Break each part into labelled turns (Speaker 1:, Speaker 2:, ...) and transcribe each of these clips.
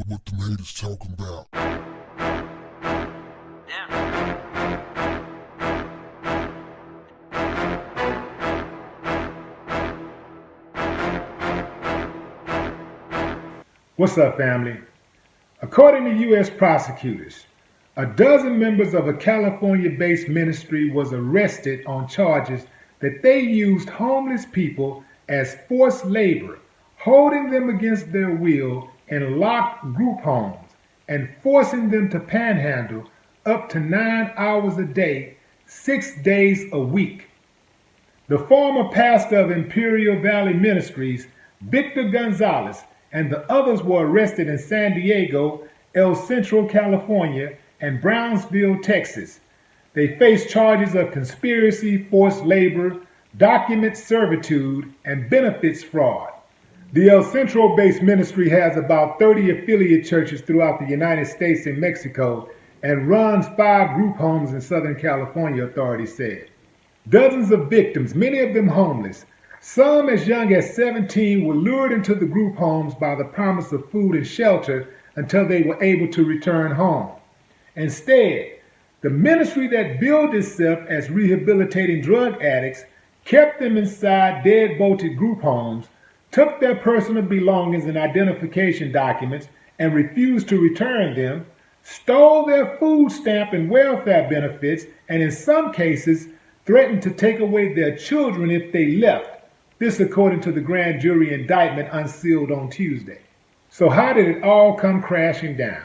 Speaker 1: What the haters talking about?
Speaker 2: What's up, family? According to U.S. prosecutors, a dozen members of a California-based ministry was arrested on charges that they used homeless people as forced labor, holding them against their will in locked group homes and forcing them to panhandle up to 9 hours a day, 6 days a week. The former pastor of Imperial Valley Ministries, Victor Gonzalez, and the others were arrested in San Diego, El Centro, California, and Brownsville, Texas. They face charges of conspiracy, forced labor, document servitude, and benefits fraud. The El Centro-based ministry has about 30 affiliate churches throughout the United States and Mexico and runs 5 group homes in Southern California, authorities said. Dozens of victims, many of them homeless, some as young as 17, were lured into the group homes by the promise of food and shelter until they were able to return home. Instead, the ministry that billed itself as rehabilitating drug addicts kept them inside dead-bolted group homes, took their personal belongings and identification documents, and refused to return them, stole their food stamp and welfare benefits, and in some cases, threatened to take away their children if they left. This according to the grand jury indictment unsealed on Tuesday. So how did it all come crashing down?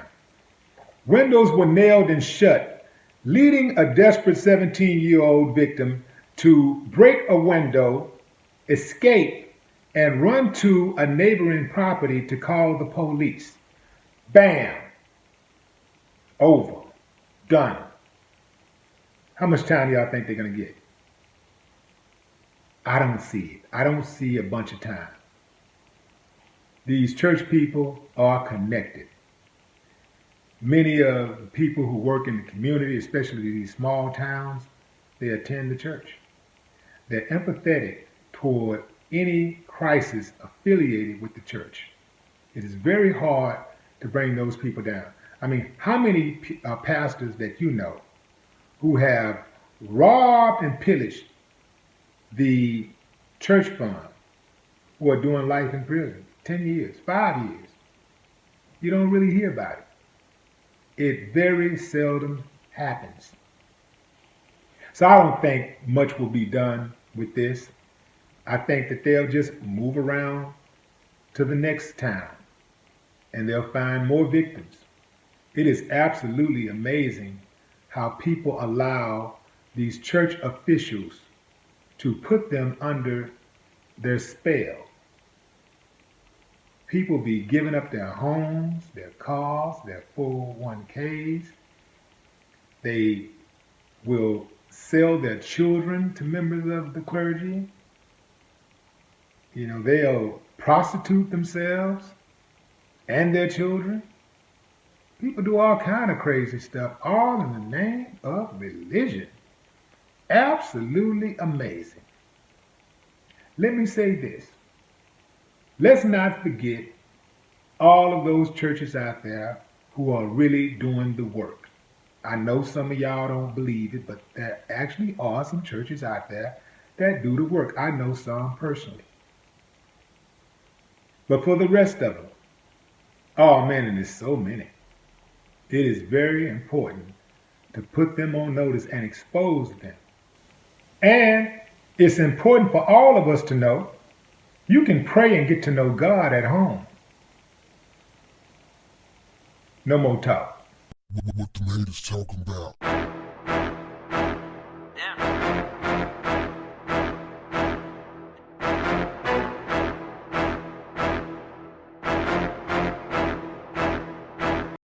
Speaker 2: Windows were nailed and shut, leading a desperate 17-year-old victim to break a window, escape, and run to a neighboring property to call the police. Bam! Over. Done. How much time do y'all think they're going to get? I don't see it. I don't see a bunch of time. These church people are connected. Many of the people who work in the community, especially these small towns, they attend the church. They're empathetic toward any crisis affiliated with the church. It is very hard to bring those people down. I mean, how many pastors that you know who have robbed and pillaged the church fund who are doing life in prison, 10 years, 5 years? You don't really hear about it. It very seldom happens. So I don't think much will be done with this. I think that they'll just move around to the next town and they'll find more victims. It is absolutely amazing how people allow these church officials to put them under their spell. People be giving up their homes, their cars, their 401ks. They will sell their children to members of the clergy. You know, they'll prostitute themselves and their children. People do all kind of crazy stuff, all in the name of religion. Absolutely amazing. Let me say this. Let's not forget all of those churches out there who are really doing the work. I know some of y'all don't believe it, but there actually are some churches out there that do the work. I know some personally. But for the rest of them, oh man, and there's so many. It is very important to put them on notice and expose them. And it's important for all of us to know you can pray and get to know God at home. No more talk.
Speaker 1: What the haters talking about?